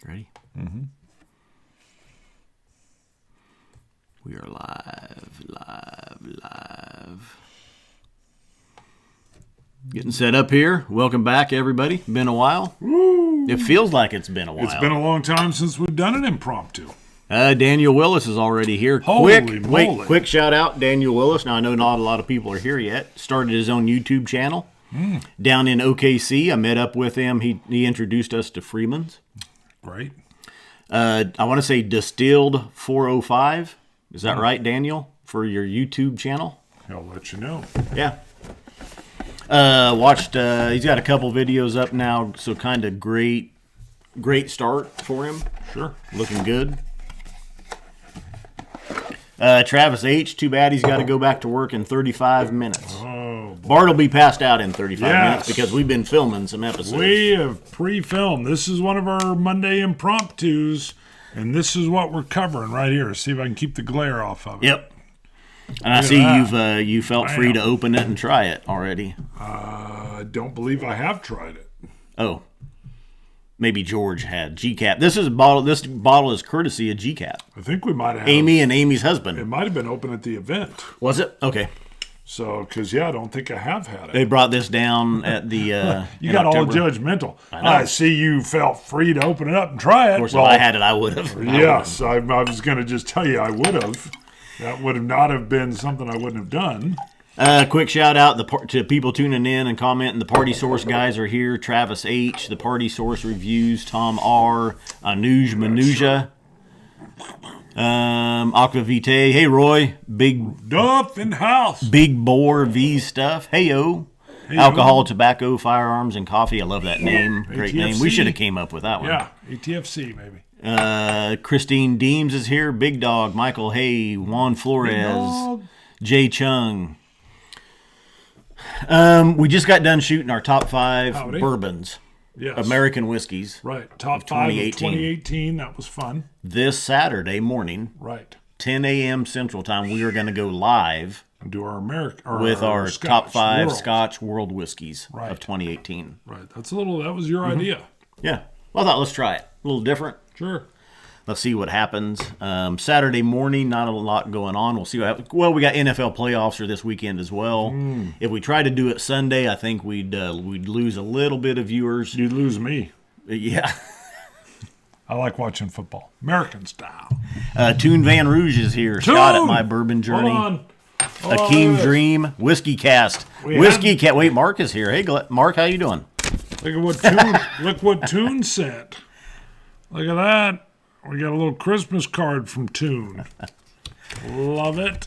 Ready? Mm-hmm. We are live. Getting set up here. Welcome back, everybody. Been a while. Woo. It feels like it's been a while. It's been a long time since we've done an impromptu. Daniel Willis is already here. Holy moly. Quick shout out, Daniel Willis. Now, I know not a lot of people are here yet. Started his own YouTube channel down in OKC. I met up with him. He introduced us to Freeman's. Great. I want to say Distilled 405. Is that right, Daniel, for your YouTube channel? I'll let you know. Yeah. He's got a couple videos up now, so kind of great start for him. Sure. Looking good. Travis H., too bad he's got to go back to work in 35 minutes. Oh, Bart will be passed out in 35 minutes because we've been filming some episodes. We have pre-filmed. This is one of our Monday impromptus, and this is what we're covering right here. See if I can keep the glare off of it. Yep. And I see you felt free to open it and try it already. I don't believe I have tried it. Oh. Maybe George had GCAP. This bottle is courtesy of GCAP. I think we might have. Amy and Amy's husband. It might have been open at the event. Was it? Okay. So, because, I don't think I have had it. They brought this down at the you got October. all judgmental. I see you felt free to open it up and try it. Of course, if I had it, I would have. Yes, I was going to just tell you I would have. That would have not have been something I wouldn't have done. Quick shout out to people tuning in and commenting. The Party Source guys are here. Travis H., the Party Source Reviews, Tom R., Anuj Manuja, Aquavite. Hey, Roy. Big Duff in house. Big Bore V Stuff. Hey-o. Alcohol, tobacco, firearms, and coffee. I love that name. Great name. We should have came up with that one. Yeah, ATFC maybe. Christine Deems is here. Big Dog, Michael Hay, Juan Flores, Jay Chung. We just got done shooting our top 5 bourbons. Yes. American whiskeys. Right. Top 5 of 2018. That was fun. This Saturday morning, right, 10 a.m. Central Time, we are going to go live and do our our top 5 Scotch World Whiskeys of 2018. Right. That was your idea. Yeah. Well, I thought, let's try it. A little different. Sure. Let's see what happens. Saturday morning, not a lot going on. We'll see what happens. Well, we got NFL playoffs for this weekend as well. If we try to do it Sunday, I think we'd lose a little bit of viewers. You'd lose me. Yeah. I like watching football. American style. Toon Van Rouge is here. Scott at My Bourbon Journey. Hold on. Akeem Dream. Whiskey Cast. Wait, Mark is here. Hey, Mark, how you doing? Look what Toon sent. Look at that. We got a little Christmas card from Toon. Love it.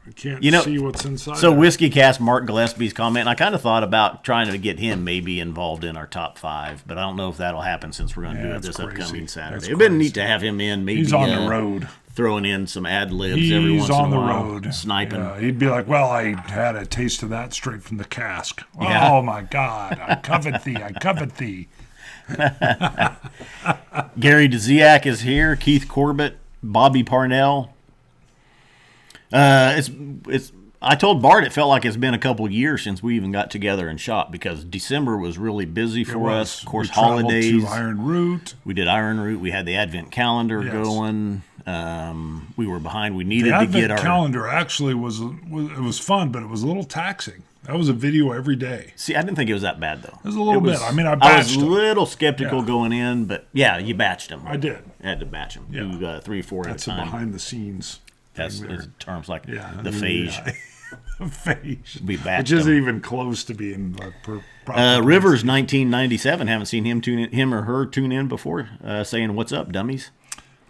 I can't see what's inside. So Whiskey Cast, Mark Gillespie's comment, and I kind of thought about trying to get him maybe involved in our top 5, but I don't know if that'll happen since we're going to do it this upcoming Saturday. It'd been neat to have him in. Maybe he's on the road. Throwing in some ad-libs every once in a while. He's on the road. Sniping. Yeah, he'd be like, well, I had a taste of that straight from the cask. Yeah. Oh, my God. I covet thee. I covet thee. Gary Dziak is here. Keith Corbett, Bobby Parnell. I told Bart it felt like it's been a couple years since we even got together and shot because December was really busy for us. Of course, holidays. To Iron Root. We did Iron Root. We had the Advent calendar going. We were behind. We needed to get our calendar. Actually, was fun, but it was a little taxing. That was a video every day. See, I didn't think it was that bad, though. It was a little bit. I mean, I was a little skeptical going in, but yeah, you batched them. I did. I had to batch them. Yeah. Do 3 or 4 That's at a time. Behind the scenes. That's terms like the phage. Phage. We batched Which isn't even close to being Rivers 1997. Haven't seen him or her tune in before, saying, "What's up, dummies?"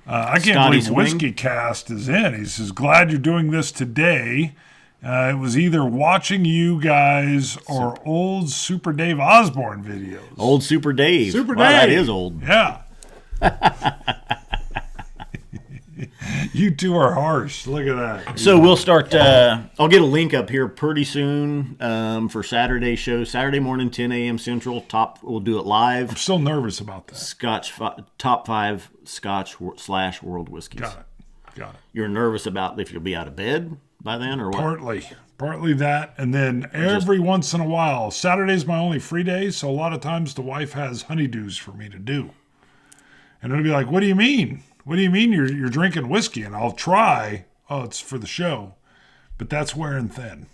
I can't believe Whiskey Cast is in. He says, "Glad you're doing this today." It was either watching you guys or old Super Dave Osborne videos. Old Super Dave. Super Dave. That is old. Yeah. You two are harsh. Look at that. So we'll start. I'll get a link up here pretty soon for Saturday's show. Saturday morning, 10 a.m. Central. We'll do it live. I'm still nervous about that. Top 5 Scotch / World Whiskeys. Got it. You're nervous about if you'll be out of bed by then or what? Partly that, and then every once in a while, Saturday's my only free day, so a lot of times the wife has honeydews for me to do. And it'll be like, what do you mean? What do you mean you're drinking whiskey? And I'll try. Oh, it's for the show. But that's wearing thin.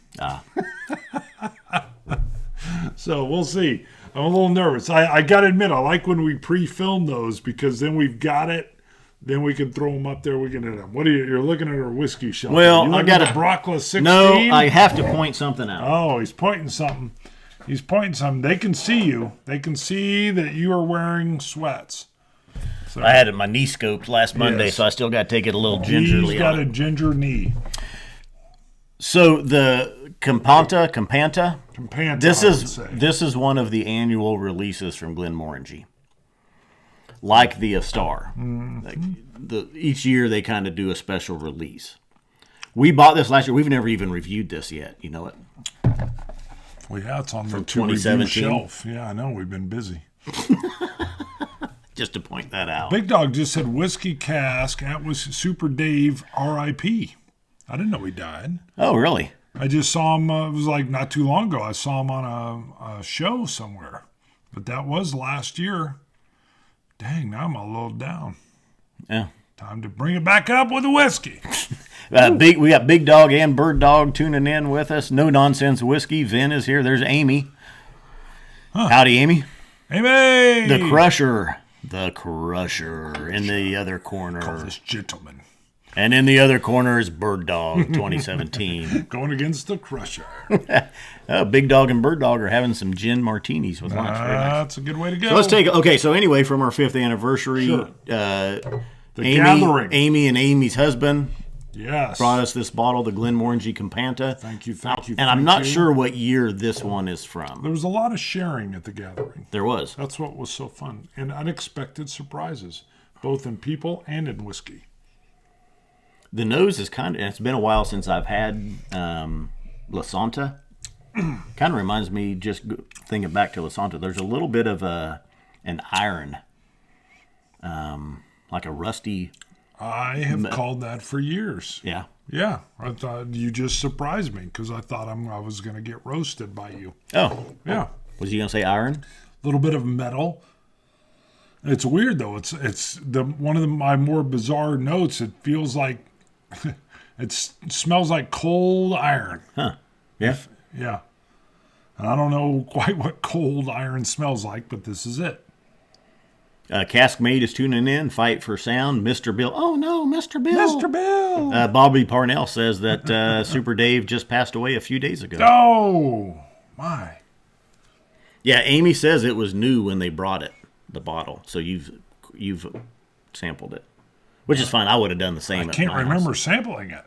So we'll see. I'm a little nervous. I got to admit, I like when we pre-film those because then we've got it. Then we can throw them up there. We can hit them. What are you're looking at our whiskey shelf? Well, I got a Brockla 16. No, I have to point something out. Oh, he's pointing something. He's pointing something. They can see you. They can see that you are wearing sweats. So, I had my knee scoped last Monday, so I still got to take it a little gingerly. He's got a ginger knee. So the Companta. This is one of the annual releases from Glenmorangie. Like the Star. Each year they kind of do a special release. We bought this last year. We've never even reviewed this yet. You know it? Well, yeah, it's on the 2017 shelf. Yeah, I know. We've been busy. Just to point that out. Big Dog just said whiskey cask. That was Super Dave R.I.P. I didn't know he died. Oh, really? I just saw him. It was like not too long ago. I saw him on a show somewhere. But that was last year. Dang, now I'm a little down. Yeah. Time to bring it back up with the whiskey. We got Big Dog and Bird Dog tuning in with us. No Nonsense Whiskey. Vin is here. There's Amy. Huh. Howdy, Amy. Amy! The Crusher in the other corner. Call this gentleman. And in the other corner is Bird Dog 2017. Going against the Crusher. Big Dog and Bird Dog are having some gin martinis with lunch. That's a good way to go. So let's take so anyway, from our 5th anniversary, sure. Gathering. Amy and Amy's husband brought us this bottle, the Glenmorangie Companta. Thank you. And I'm not sure what year this one is from. There was a lot of sharing at the gathering. There was. That's what was so fun. And unexpected surprises, both in people and in whiskey. The nose is it's been a while since I've had La Santa. Kind of reminds me, just thinking back to La Santa, there's a little bit of an iron, like a rusty. I have called that for years. Yeah. Yeah. I thought you just surprised me because I thought I was going to get roasted by you. Oh. Yeah. Was you going to say iron? A little bit of metal. It's weird, though. It's one of my more bizarre notes. It feels like it smells like cold iron. Huh. Yeah. Yeah. And I don't know quite what cold iron smells like, but this is it. Caskmate is tuning in. Fight for sound. Mr. Bill. Oh, no, Mr. Bill. Mr. Bill. Bobby Parnell says that Super Dave just passed away a few days ago. Oh, my. Yeah, Amy says it was new when they brought it, the bottle. So you've sampled it, which is fine. I would have done the same. I can't remember sampling it.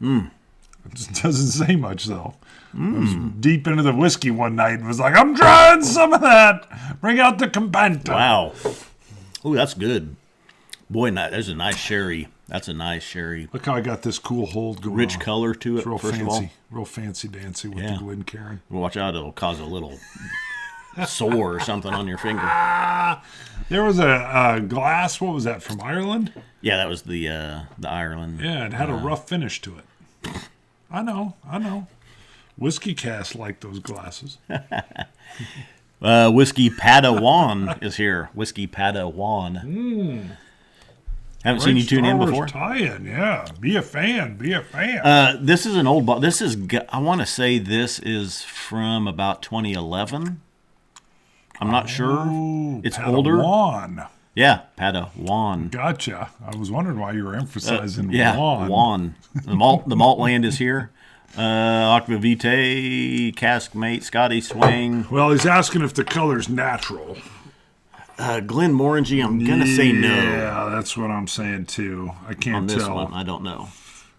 It doesn't say much, though. I was deep into the whiskey one night and was like, I'm trying some of that. Bring out the Companta. Wow. Oh, that's good. Boy, there's a nice sherry. That's a nice sherry. Look how I got this cool hold going Rich on. color to it, real first fancy, of all. Real fancy dancy with the Glencairn. Watch out, it'll cause a little sore or something on your finger. There was a glass, what was that, from Ireland? Yeah, that was the Ireland. Yeah, it had a rough finish to it. I know. Whiskey cast like those glasses. Whiskey Padawan is here. Whiskey Padawan. Haven't seen you tune in before? Tie-in, yeah. Be a fan. This is an old bottle. I want to say this is from about 2011. I'm not sure. It's older. Padawan. Yeah, Padawan. Gotcha. I was wondering why you were emphasizing Wan. The malt land is here. Aquavite, Caskmate, Scotty Swing. Well, he's asking if the color's natural. Glenmorangie, I'm going to say no. Yeah, that's what I'm saying too. I can't on this tell. One, I don't know.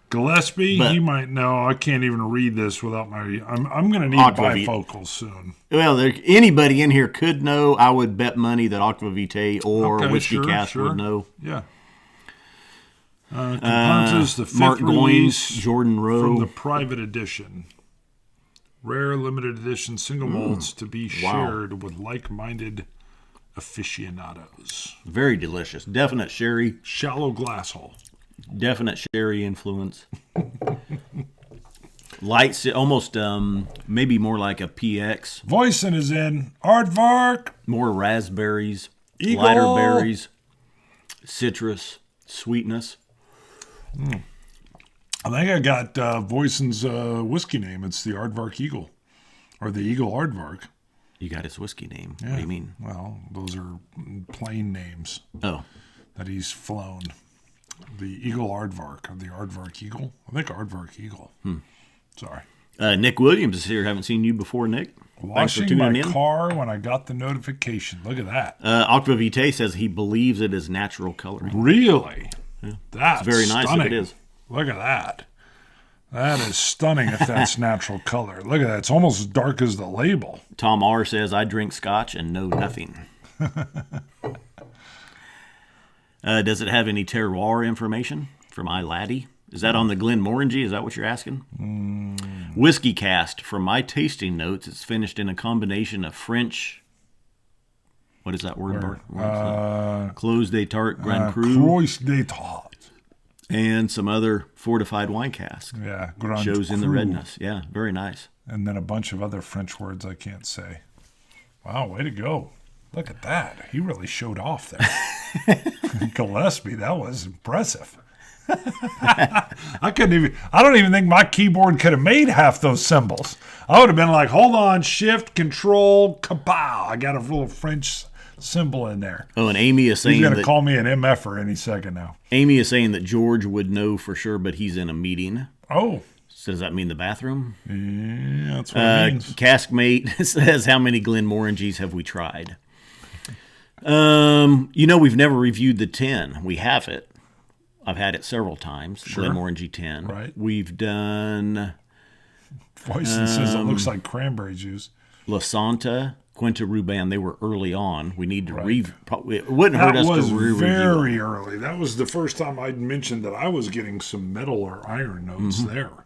Gillespie, he might know. I can't even read this without my. I'm going to need bifocals soon. Well, anybody in here could know. I would bet money that Aquavite or Whiskey Cast would know. Yeah. Companta's the fifth Mark release, Goins, Jordan Rowe. From the private edition. Rare limited edition single malts to be shared with like-minded aficionados. Very delicious. Definite sherry. Shallow glass hole. Definite sherry influence. Light, almost maybe more like a PX. Voicing is in. Aardvark. More raspberries. Eagle. Lighter berries, citrus, sweetness. I think I got Voisin's whiskey name. It's the Aardvark Eagle, or the Eagle Aardvark. You got his whiskey name. Yeah. What do you mean? Well, those are plain names that he's flown. The Eagle Aardvark, or the Aardvark Eagle. I think Aardvark Eagle. Sorry. Nick Williams is here. Haven't seen you before, Nick. Washing my car when I got the notification. Look at that. Aquavite says he believes it is natural coloring. Really? Yeah. That's very nice stunning. if it is. Look at that. That is stunning if that's natural color. Look at that. It's almost as dark as the label. Tom R. says, I drink scotch and know nothing. Does it have any terroir information from iLaddie? Is that on the Glenmorangie? Is that what you're asking? Whiskey Cast. From my tasting notes, it's finished in a combination of French. What is that word, Bart? Clos des Tart Grand Cru. Clos des Tart. And some other fortified wine casks. Yeah, Grand Shows in the Cru. redness. Yeah, very nice. And then a bunch of other French words I can't say. Wow, way to go. Look at that. He really showed off there. Gillespie, that was impressive. I don't even think my keyboard could have made half those symbols. I would have been like, hold on, shift, control, kapow. I got a little French symbol in there. Oh, and Amy is saying he's going to call me an MFer any second now. Amy is saying that George would know for sure, but he's in a meeting. Oh. So does that mean the bathroom? Yeah, that's what it means. Caskmate says, how many Glenmorangies have we tried? We've never reviewed the 10. We have it. I've had it several times. Sure. Glenmorangie 10. Right. We've done... Voisin says it looks like cranberry juice. La Santa, Quinta Ruban, they were early on. We need to it wouldn't hurt us to re-review. That was very early. That was the first time I'd mentioned that I was getting some metal or iron notes there.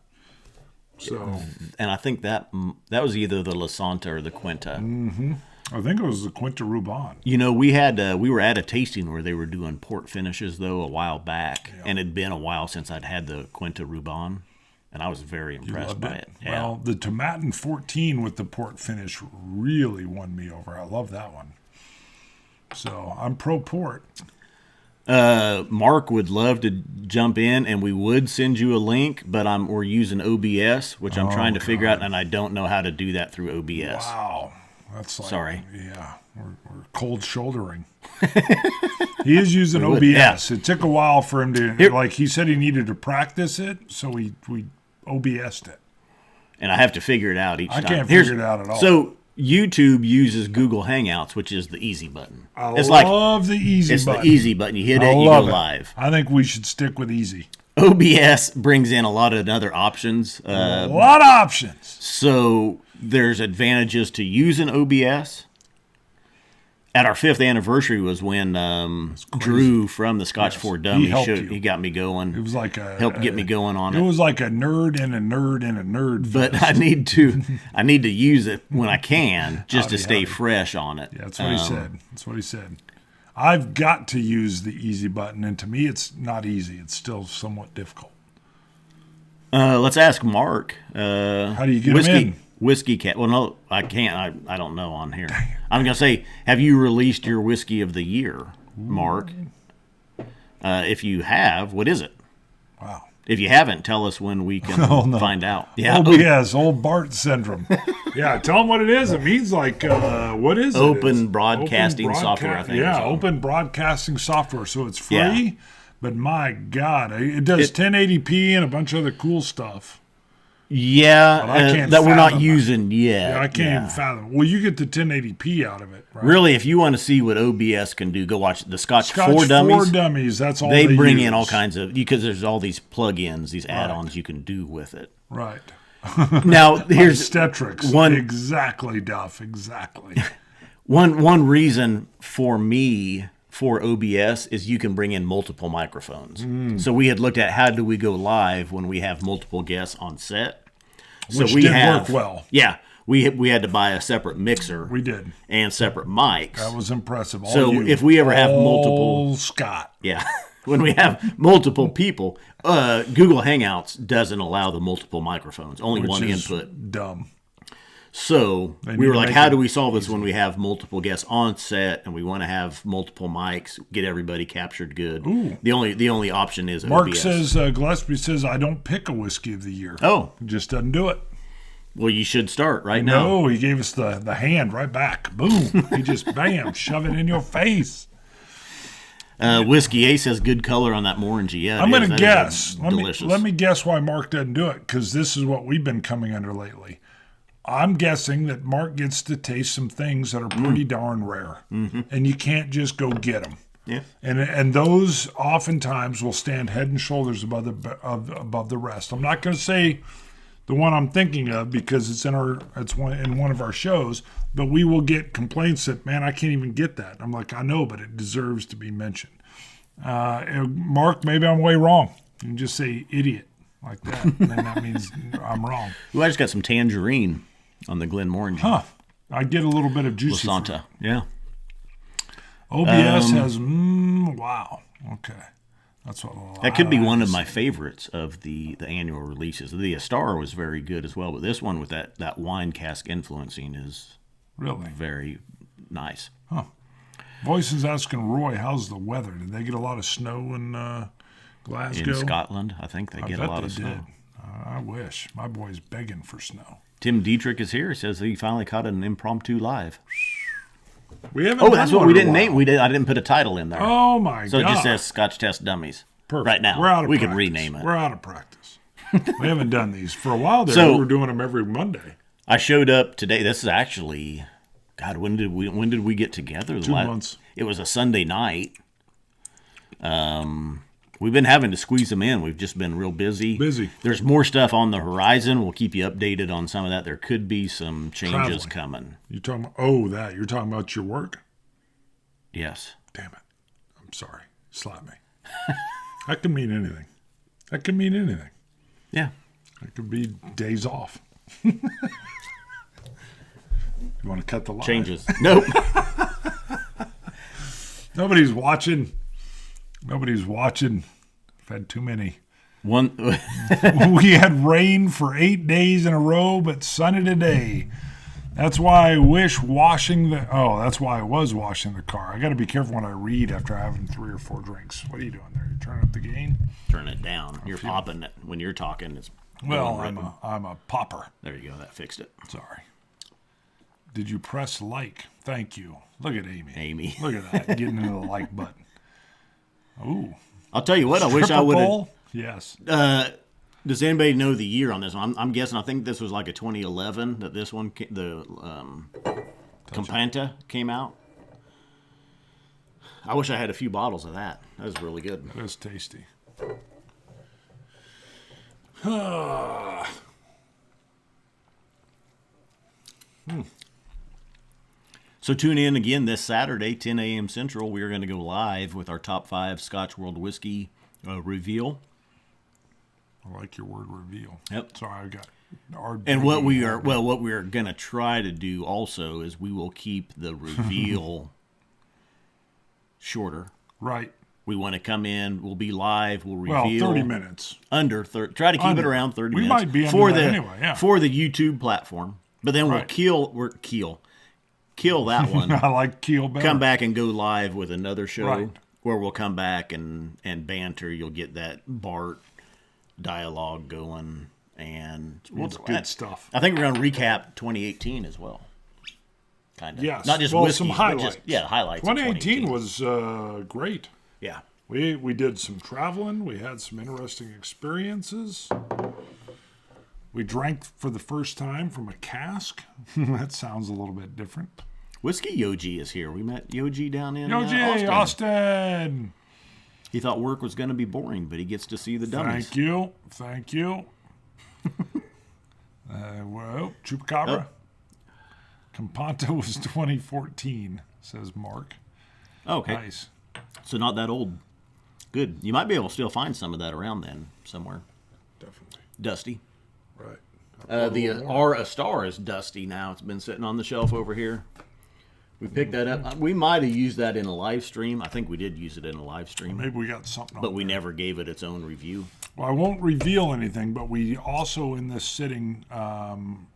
So, and I think that was either the La Santa or the Quinta. Mm-hmm. I think it was the Quinta Ruban. We were at a tasting where they were doing port finishes though a while back, and it'd been a while since I'd had the Quinta Ruban, and I was very impressed by it. Yeah. Well, the Tomatin 14 with the port finish really won me over. I love that one. So I'm pro port. Mark would love to jump in, and we would send you a link, but we're using OBS, which I'm trying to figure out, and I don't know how to do that through OBS. Wow. That's like, sorry. Yeah, we're cold shouldering. He is using OBS. Yeah. It took a while for him to, he said he needed to practice it, so we OBS'd it. And I have to figure it out each time. I can't figure it out at all. So YouTube uses Google Hangouts, which is the easy button. I love the easy button. It's the easy button. You hit it, you go live. I think we should stick with easy. OBS brings in a lot of other options. A lot of options. So there's advantages to using OBS. At our 5th anniversary was when Drew from the Scotch 4 Dummies he got me going. It was like helped get me going on it. It was like a nerd and a nerd and a nerd. But I need to use it when I can just to stay fresh on it. Yeah, that's what he said. That's what he said. I've got to use the easy button, and to me, it's not easy. It's still somewhat difficult. Let's ask Mark. How do you get him in? Whiskey Cat. Well, no, I can't. I don't know on here. I'm going to say, have you released your Whiskey of the Year, Mark? If you have, what is it? Wow. If you haven't, tell us when we can find out. Yeah. OBS, old Bart syndrome. Yeah, tell them what it is. It means what is it? Open broadcasting software, I think. Yeah, open broadcasting software. So it's free, but my God, it does 1080p and a bunch of other cool stuff. Yeah, that we're not using yet. Yeah, I can't even fathom. Well, you get the 1080p out of it, right? Really, if you want to see what OBS can do, go watch the Scotch 4 Dummies. 4 Dummies, that's all they bring in all kinds of, because there's all these plugins, these add-ons you can do with it. Right. Now, here's obstetrics. Exactly, Duff, exactly. One reason for me for OBS is you can bring in multiple microphones. So we had looked at how do we go live when we have multiple guests on set. Which did work well. Yeah, we had to buy a separate mixer. We did. And separate mics. That was impressive. If we ever have multiple... Scott. Yeah. When we have multiple people, Google Hangouts doesn't allow the multiple microphones. Only one input. Dumb. So we were like, how do we solve this when we have multiple guests on set and we want to have multiple mics, get everybody captured good? Ooh. The only option is Mark OBS. says, Gillespie says, I don't pick a whiskey of the year. Oh. He just doesn't do it. Well, you should start right now. No, he gave us the hand right back. Boom. He just, bam, shove it in your face. Whiskey Ace has good color on that Morangie. Yeah, I'm going to guess. Delicious. Let me guess why Mark doesn't do it, because this is what we've been coming under lately. I'm guessing that Mark gets to taste some things that are pretty darn rare, and you can't just go get them. Yeah, and those oftentimes will stand head and shoulders above the rest. I'm not going to say the one I'm thinking of because it's in one of our shows, but we will get complaints that, man, I can't even get that. I'm like, I know, but it deserves to be mentioned. Mark, maybe I'm way wrong. You can just say idiot like that, and then that means I'm wrong. Well, I just got some tangerine on the Glenmorangie. Huh. I get a little bit of juicy fruit. Lasanta. Yeah. OBS has, wow. Okay. That's what that could be one of my favorites of the annual releases. The Star was very good as well, but this one with that wine cask influencing is really very nice. Huh. Voice is asking Roy, how's the weather? Did they get a lot of snow in Glasgow? In Scotland, I think they get a lot of snow. I wish. My boy's begging for snow. Tim Dietrich is here. He says he finally caught an impromptu live. We haven't. That's what we didn't name. I didn't put a title in there. Oh my god! So it just says Scotch Test Dummies. Perfect. Right now, we're out of we practice. can rename it. We're out of practice. We haven't done these for a while. There, we were doing them every Monday. I showed up today. This is actually, God, when did we get together? 2 months. It was a Sunday night. We've been having to squeeze them in. We've just been real busy. There's more stuff on the horizon. We'll keep you updated on some of that. There could be some changes coming. You're talking about, you're talking about your work? Yes. Damn it. I'm sorry. Slap me. That could mean anything. That could mean anything. Yeah. It could be days off. You want to cut the line? Changes. Nope. Nobody's watching. I've had too many. We had rain for 8 days in a row, but sunny today. That's why I was washing the car. I got to be careful when I read after having 3 or 4 drinks. What are you doing there? You turning up the gain? Turn it down. You're popping it when you're talking. I'm a popper. There you go. That fixed it. Sorry. Did you press like? Thank you. Look at Amy. Look at that. Getting into the like button. Ooh. I'll tell you what. I wish I would have. Yes. Does anybody know the year on this one? I'm guessing. I think this was like a 2011 that this one, the Companta, came out. I wish I had a few bottles of that. That was really good. That is tasty. So tune in again this Saturday, 10 a.m. Central. We are going to go live with our top 5 Scotch World Whiskey reveal. I like your word reveal. Yep. Sorry, I got. And what we are going to try to do also is we will keep the reveal shorter. Right. We want to come in. We'll be live. We'll reveal. 30 minutes. Under 30. Try to keep it around 30 minutes. We might be under that anyway. Yeah. For the YouTube platform, but then we'll kill that one. I like keel better. Come back and go live with another show. Right. Where we'll come back and banter. You'll get that Bart dialogue going, and it's good stuff. I think we're going to recap 2018 as well. Kind of. Yes. Not just whiskey, some highlights. Highlights. 2018 was great. Yeah. We did some traveling. We had some interesting experiences. We drank for the first time from a cask. That sounds a little bit different. Whiskey Yoji is here. We met Yoji down in Austin. He thought work was going to be boring, but he gets to see the dummies. Thank you. Chupacabra. Companta was 2014, says Mark. Okay. Nice. So not that old. Good. You might be able to still find some of that around then somewhere. Definitely. Dusty. Right. The Star is dusty now. It's been sitting on the shelf over here. We picked that up. We might have used that in a live stream. I think we did use it in a live stream. Maybe we got something but we never gave it its own review. Well, I won't reveal anything, but we also in this sitting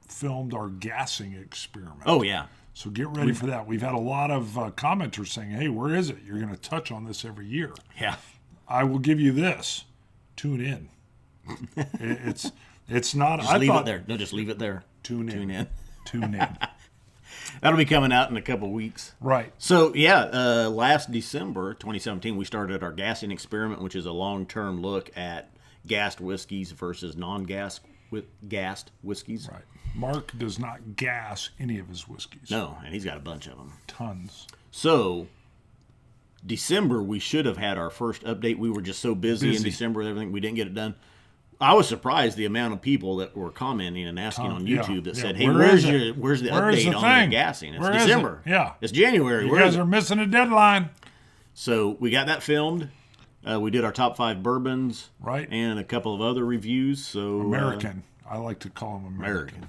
filmed our gassing experiment. Oh, yeah. So get ready for that. We've had a lot of commenters saying, hey, where is it? You're going to touch on this every year. Yeah. I will give you this. Tune in. It's not. Just leave it there. No, just leave it there. Tune in. That'll be coming out in a couple weeks. Right. So, last December 2017, we started our gassing experiment, which is a long-term look at gassed whiskeys versus non-gassed whiskeys. Right. Mark does not gas any of his whiskeys. No, and he's got a bunch of them. Tons. So, December, we should have had our first update. We were just so busy in December with everything, we didn't get it done. I was surprised the amount of people that were commenting and asking on YouTube that said, "Hey, where's the update on the gassing? It's December. Yeah, it's January. You guys are missing a deadline." So we got that filmed. We did our top 5 bourbons, right, and a couple of other reviews. So American, I like to call them American,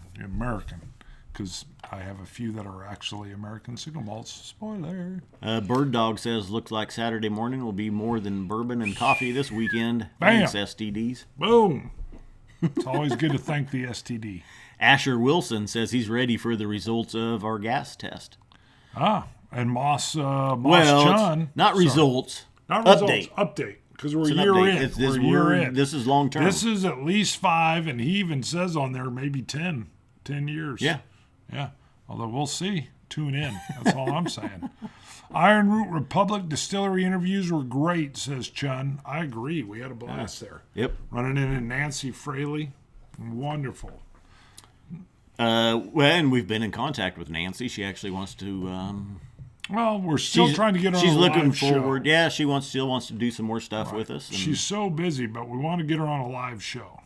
because I have a few that are actually American single malts. Spoiler. Bird Dog says, looks like Saturday morning will be more than bourbon and coffee this weekend. Bam. Thanks, STDs. Boom. It's always good to thank the STD. Asher Wilson says he's ready for the results of our gas test. And Moss John. Not results. Not results. Update. Because we're a year in. We're a year in. This is long term. This is at least 5, and he even says on there maybe 10 years. Yeah. Yeah. Although we'll see. Tune in. That's all I'm saying. Iron Root Republic distillery interviews were great, says Chun. I agree. We had a blast there. Yep. Running into Nancy Fraley. Wonderful. And we've been in contact with Nancy. She actually wants to... well, we're still trying to get her on a live show. She's looking forward. Show. Yeah, she still wants to do some more stuff with us. She's so busy, but we want to get her on a live show.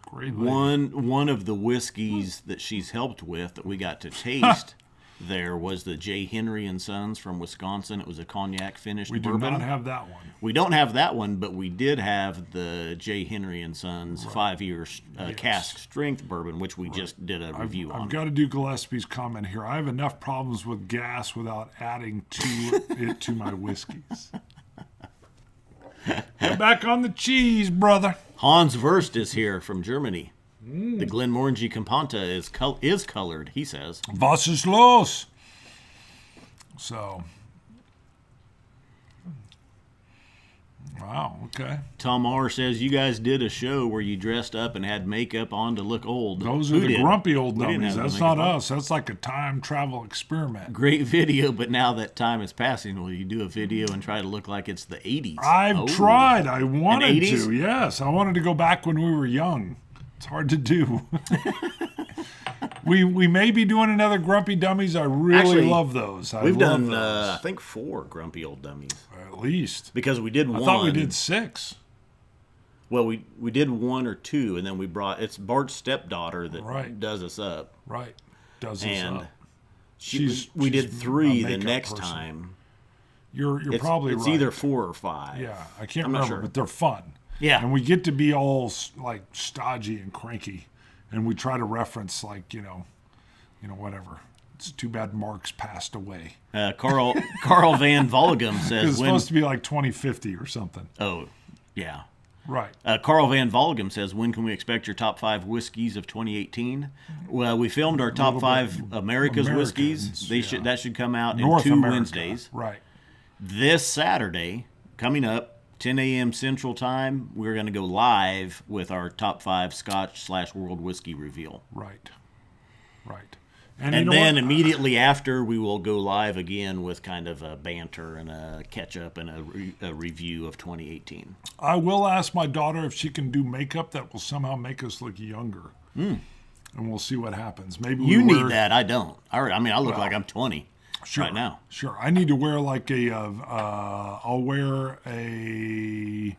Great lady. One of the whiskeys that she's helped with that we got to taste there was the J. Henry and Sons from Wisconsin. It was a cognac finished bourbon. We do not have that one. We don't have that one, but we did have the J. Henry and Sons 5-year cask strength bourbon, which we just did a review on. I've got to do Gillespie's comment here. I have enough problems with gas without adding it to my whiskeys. Get back on the cheese, brother. Hans Wurst is here from Germany. The Glenmorangie Companta is colored, he says. Was ist los? So, wow, okay. Tom R. says, you guys did a show where you dressed up and had makeup on to look old. Those are the grumpy old dummies. That's not us. That's like a time travel experiment. Great video, but now that time is passing, will you do a video and try to look like it's the 80s? I've tried. I wanted to, yes. I wanted to go back when we were young. It's hard to do. We may be doing another Grumpy Dummies. I really love those. We've done, I think, 4 Grumpy Old Dummies. At least. Because we did one. I thought we did 6. Well, we did 1 or 2, and then we brought, it's Bart's stepdaughter that does us up. Right. Does us up. We did 3 the next time. You're probably right. It's either 4 or 5. Yeah, I can't remember, but they're fun. Yeah. And we get to be all like stodgy and cranky. And we try to reference like, you know, whatever. It's too bad Mark's passed away. Carl Van Volgum says it's supposed to be like 2050 or something. Oh, yeah. Right. Carl Van Volgum says, when can we expect your top 5 whiskeys of 2018? Well, we filmed our top 5 America's whiskeys. That should come out North in 2 America. Wednesdays. Right. This Saturday, coming up, 10 a.m. Central Time, we're going to go live with our top 5 Scotch/World Whiskey reveal. Right. And then immediately after, we will go live again with kind of a banter and a catch-up and a review of 2018. I will ask my daughter if she can do makeup that will somehow make us look younger. And we'll see what happens. Maybe you need that. I don't. I mean, I look like I'm 20. Sure, right now. Sure. I need to wear like I'll wear a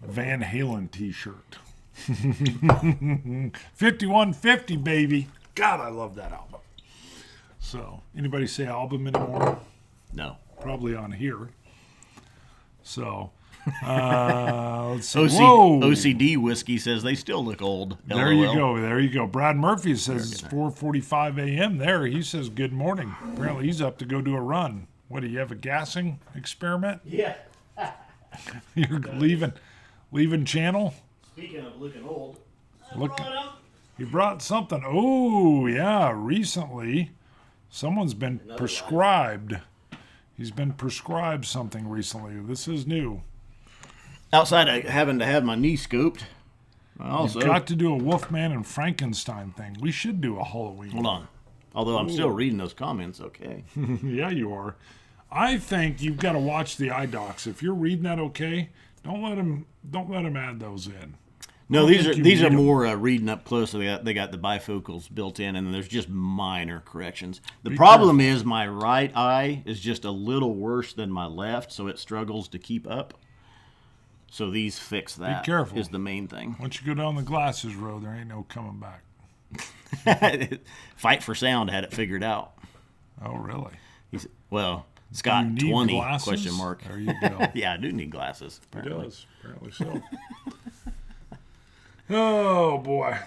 Van Halen t-shirt. 5150, baby. God, I love that album. So, anybody say album anymore? No. Probably on here. So, Let's see. Whoa. OCD Whiskey says they still look old. There LOL. you go. Brad Murphy says it's 4:45 a.m. there. He says good morning. Apparently he's up to go do a run. What, do you have a gassing experiment? Yeah. You're leaving channel? Speaking of looking old, You brought something. Oh, yeah, recently someone's been prescribed. He's been prescribed something recently. This is new. Outside of having to have my knee scooped, You've got to do a Wolfman and Frankenstein thing. We should do a Halloween. Hold on. Although I'm still reading those comments, okay. Yeah, you are. I think you've got to watch the eye docs. If you're reading that okay, don't let them add those in. No, these are more reading up close. So they got the bifocals built in, and there's just minor corrections. The problem is my right eye is just a little worse than my left, so it struggles to keep up. So these fix that. Be careful. Is the main thing. Once you go down the glasses road, there ain't no coming back. Fight for Sound had it figured out. Oh, really? Well, Scott 20 glasses? question mark. There you go. Yeah, I do need glasses. Apparently. He does. Apparently so. Oh, boy.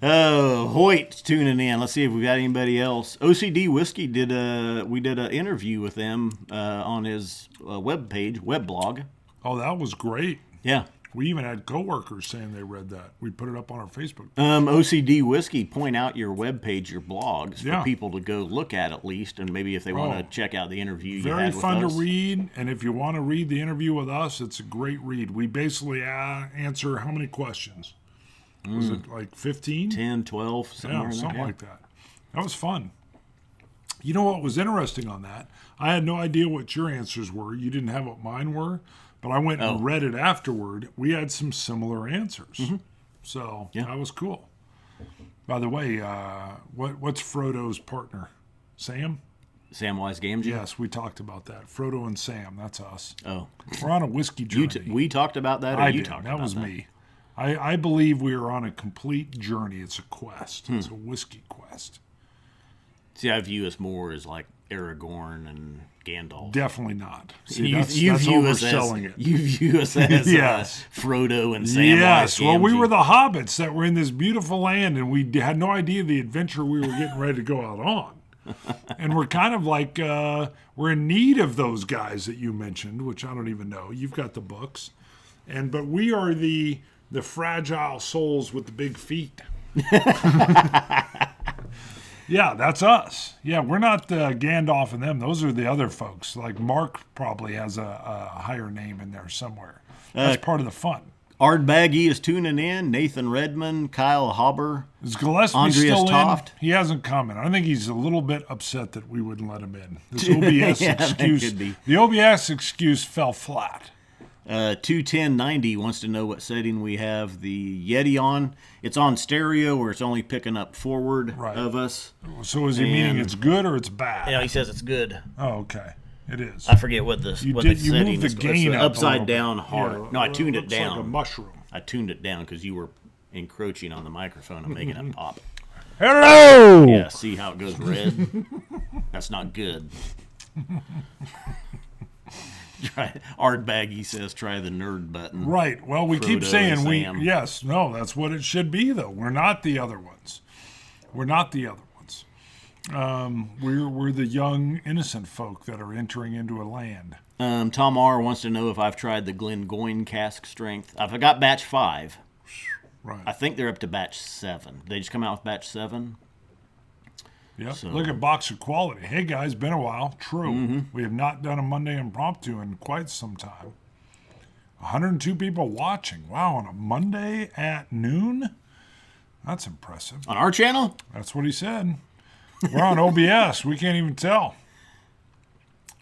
Oh, Hoyt's tuning in. Let's see if we got anybody else. OCD Whiskey did an interview with them on his web blog. Oh, that was great. Yeah. We even had coworkers saying they read that. We put it up on our Facebook page. OCD Whiskey, point out your webpage, your blogs, for Yeah. people to go look at least, and maybe if they want to check out the interview you Very had with fun to us. read, and if you want to read the interview with us, it's a great read. We basically answer how many questions? Was it like 15? 10, 12, somewhere in there. Something like that. That was fun. You know what was interesting on that? I had no idea what your answers were. You didn't have what mine were. But I went and read it afterward. We had some similar answers. Mm-hmm. So that was cool. By the way, what's Frodo's partner? Sam? Samwise Gamgee? Yes, we talked about that. Frodo and Sam, that's us. Oh. We're on a whiskey journey. We talked about that, or I you did. talked that about was that? me. I believe we are on a complete journey. It's a quest. It's a whiskey quest. See, I view us more as like Aragorn and Gandalf. Definitely not. See, You that's view overselling it. You view us as Yes. Frodo and Samwise Yes, well, we Gamgee. were the hobbits that were in this beautiful land, and we had no idea the adventure we were getting ready to go out on. And we're kind of like, we're in need of those guys that you mentioned, which I don't even know. You've got the books. But we are the fragile souls with the big feet. Yeah, that's us. Yeah, we're not Gandalf and them. Those are the other folks. Like Mark probably has a higher name in there somewhere. That's part of the fun. Ard Baggy is tuning in. Nathan Redmond, Kyle Hauber. Is Gillespie Andreas still Toft. in? He hasn't commented. I think he's a little bit upset that we wouldn't let him in. This OBS Yeah, that excuse, could be. the OBS excuse fell flat. 21090 wants to know what setting we have the Yeti on. It's on stereo, where it's only picking up forward of us. So is he meaning it's good or it's bad? Yeah, he says it's good. Oh, okay. It is. I forget what the You setting moved the is. gain It's up a upside little down bit. hard. Yeah, No, I tuned it looks like a down. mushroom. I tuned it down because you were encroaching on the microphone and making it pop. Hello! Yeah, see how it goes red? That's not good. Art Baggy says try the nerd button. Right. Well, we keep Frodo saying and Sam. that's what it should be, though. We're not the other ones. We're not the other ones. We're the young, innocent folk that are entering into a land. Tom R. wants to know if I've tried the Glengoyne cask strength. I've got batch 5. Right. I think they're up to batch 7. They just come out with batch 7. Yep. So- Look at Boxer Quality. Hey, guys, been a while. True. Mm-hmm. We have not done a Monday Impromptu in quite some time. 102 people watching. Wow, on a Monday at noon? That's impressive. On our channel? That's what he said. We're on OBS. We can't even tell.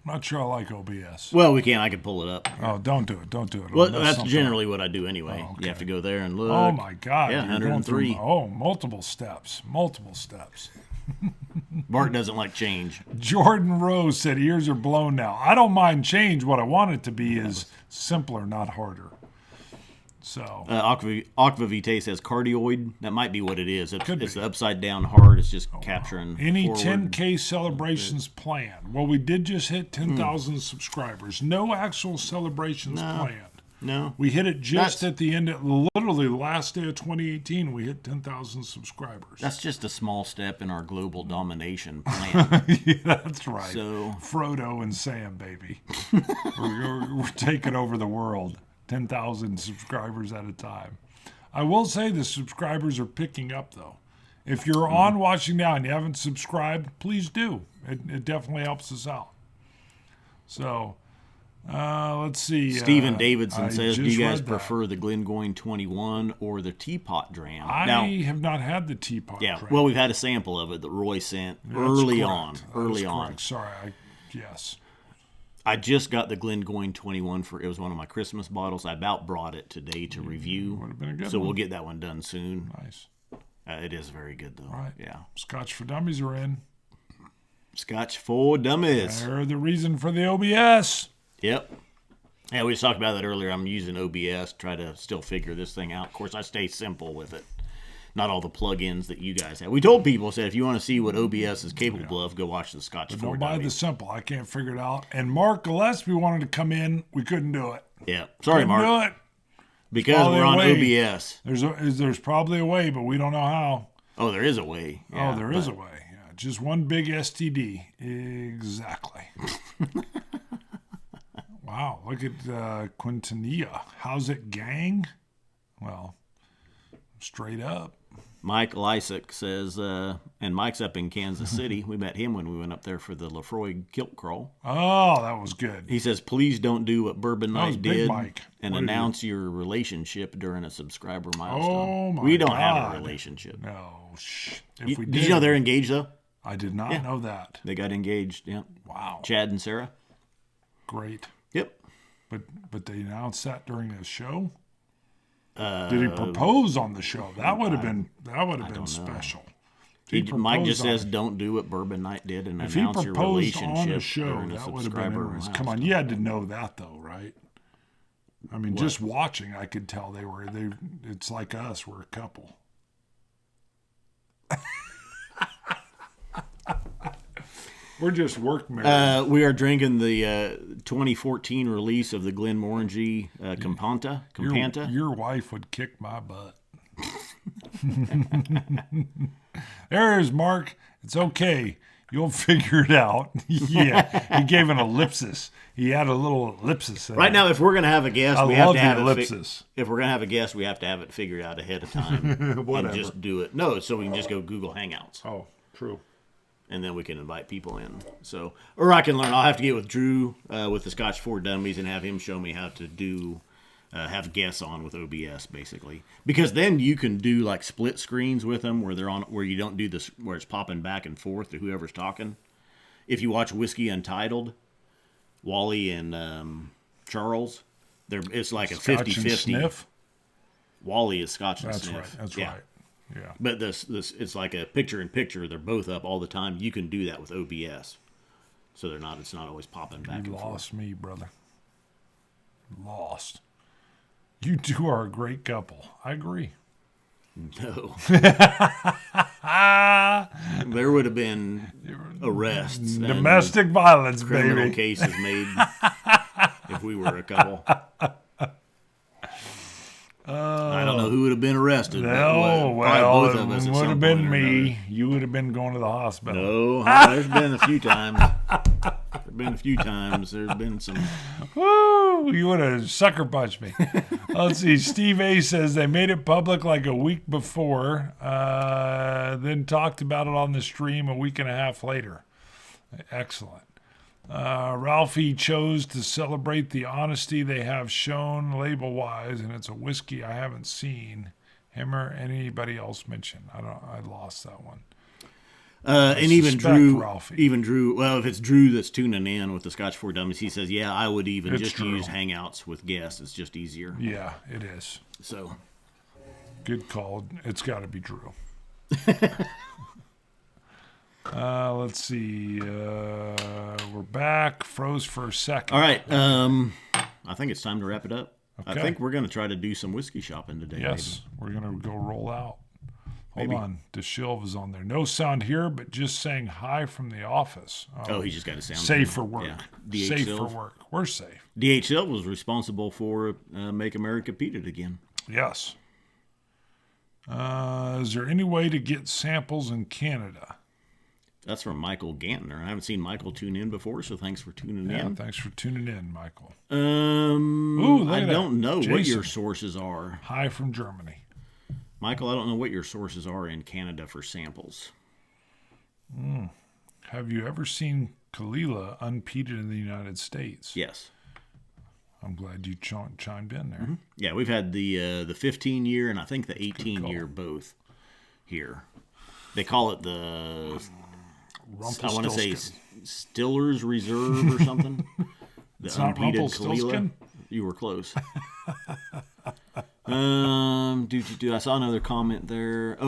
I'm not sure I like OBS. Well, we can. I can pull it up. Oh, don't do it. Don't do it. Well, It'll mess that's something generally what I do anyway. Oh, okay. You have to go there and look. Oh, my God. Yeah, You're going through- 103. multiple steps. Multiple steps. Bart doesn't like change. Jordan Rose said ears are blown now. I don't mind change. What I want it to be is simpler, not harder. So Aquavite says cardioid. That might be what it is. It's the upside down heart. It's just capturing. Any forward. 10K celebrations planned? Well, we did just hit 10,000 subscribers. No actual celebrations planned. No. We hit it just at the end of literally the last day of 2018. We hit 10,000 subscribers. That's just a small step in our global domination plan. Yeah, that's right. So Frodo and Sam, baby. we're taking over the world. 10,000 subscribers at a time. I will say the subscribers are picking up, though. If you're on watching now and you haven't subscribed, please do. It definitely helps us out. So, let's see. Stephen Davidson says, do you guys prefer the Glengoyne 21 or the Teapot Dram? I have not had the Teapot Dram. Well, we've had a sample of it that Roy sent early on. Sorry, yes. I just got the Glengoyne 21 it was one of my Christmas bottles. I about brought it today to review. Would have been a good so one. We'll get that one done soon. Nice. It is very good, though. Right. Yeah. Scotch for Dummies are in. Scotch for Dummies. They're the reason for the OBS. Yep. Yeah, we just talked about that earlier. I'm using OBS, try to still figure this thing out. Of course, I stay simple with it. Not all the plugins that you guys have. We told people, said, if you want to see what OBS is capable of, go watch the Scotch for Don't Dummies. buy the simple. I can't figure it out. And Mark Gillespie wanted to come in. We couldn't do it. Yeah. Sorry, Mark. Do it. Because we're on OBS. There's probably a way, but we don't know how. Oh, there is a way. Yeah, there is a way. Yeah, just one big STD. Exactly. Wow, look at Quintanilla. How's it, gang? Well, straight up. Mike Lysick says, and Mike's up in Kansas City. We met him when we went up there for the Lefroy Kilt Crawl. Oh, that was good. He says, please don't do what Bourbon Night did Mike. and announce your relationship during a subscriber milestone. Oh, my We don't God. have a relationship. No, Did you know they're engaged, though? I did not know that. They got engaged, yeah. Wow. Chad and Sarah. Great. Yep. But they announced that during the show? Did he propose on the show? That would have been special. Mike just says, don't do what Bourbon Night did and announce your relationship on a show, during a that would have subscriber been milestone. Come on, you had to know that though, right? I mean, just watching, I could tell it's like us, we're a couple. We're just work married. We are drinking the 2014 release of the Glenmorangie Companta. Your wife would kick my butt. There's Mark. It's okay. You'll figure it out. Yeah, he gave an ellipsis. He had a little ellipsis. Right now, if we're going to have a guest, we have to have ellipsis. If we're going to have a guest, we have to have it figured out ahead of time and just do it. No, so we can just go Google Hangouts. Oh, true. And then we can invite people in. So, or I can learn. I'll have to get with Drew with the Scotch for Dummies and have him show me how to do have guests on with OBS basically. Because then you can do like split screens with them where they're on where you don't do this where it's popping back and forth to whoever's talking. If you watch Whiskey Untitled, Wally and Charles, it's like a 50-50. Wally is Scotch and Sniff. That's right. Yeah. But this it's like a picture in picture. They're both up all the time. You can do that with OBS, so it's not always popping back. You and lost forth. me, brother. Lost. You two are a great couple. I agree. No. There would have been arrests, domestic violence, criminal baby. cases made if we were a couple. I don't know who would have been arrested. No, well, both of us it would have been me. You would have been going to the hospital. No, there's been a few times. There's been some. Woo! You would have sucker punched me. Let's see. Steve A says they made it public like a week before, then talked about it on the stream a week and a half later. Excellent. Ralphie chose to celebrate the honesty they have shown label-wise, and it's a whiskey I haven't seen him or anybody else mention. I lost that one. And even Drew, Ralphie. Well, if it's Drew that's tuning in with the Scotch for Dummies, he says, yeah, I would even It's just true. use Hangouts with guests. It's just easier. Yeah, it is. So, Good call. It's got to be Drew. Let's see. We're back. Froze for a second. all right. I think it's time to wrap it up. Okay. I think we're going to try to do some whiskey shopping today. Yes, we're going to go roll out. Hold Maybe. on. DeShilv is on there. No sound here, but just saying hi from the office. Oh, he just got a sound. Safe for work. Yeah. Safe for work. We're safe. DHL was responsible for Make America Beat It Again. Yes. Is there any way to get samples in Canada? That's from Michael Gantner. I haven't seen Michael tune in before, so thanks for tuning in. Thanks for tuning in, Michael. I don't know what your sources are. Hi from Germany. Michael, I don't know what your sources are in Canada for samples. Have you ever seen Kalila unpeated in the United States? Yes. I'm glad you chimed in there. Mm-hmm. Yeah, we've had the 15-year and I think the 18-year both here. They call it the, I want to say Stiller's Reserve or something. It's not Rumpelstiltskin? You were close. I saw another comment there.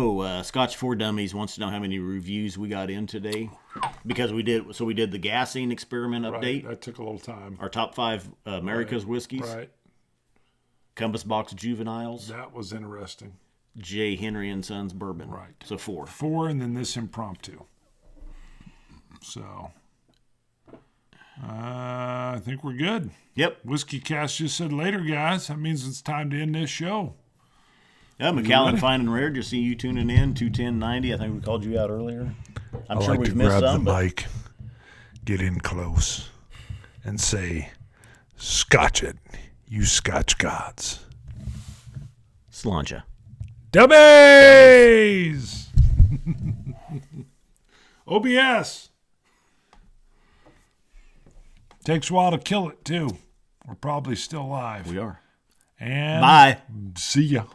Scotch for Dummies wants to know how many reviews we got in today, because we did the gassing experiment update. Right, that took a little time. Our top 5 America's whiskeys. Right. Compass Box Juveniles. That was interesting. J. Henry and Sons Bourbon. Right. So 4. 4, and then this Impromptu. So I think we're good. Yep. Whiskey Cast just said later, guys. That means it's time to end this show. Yeah, McAllen Fine and Rare. Just see you tuning in. 21090. I think we called you out earlier. I'm sure we've missed some. Grab the mic, get in close, and say, "Scotch it, you Scotch gods." Sláinte. Dummies! OBS. Takes a while to kill it, too. We're probably still live. We are. And bye. See ya.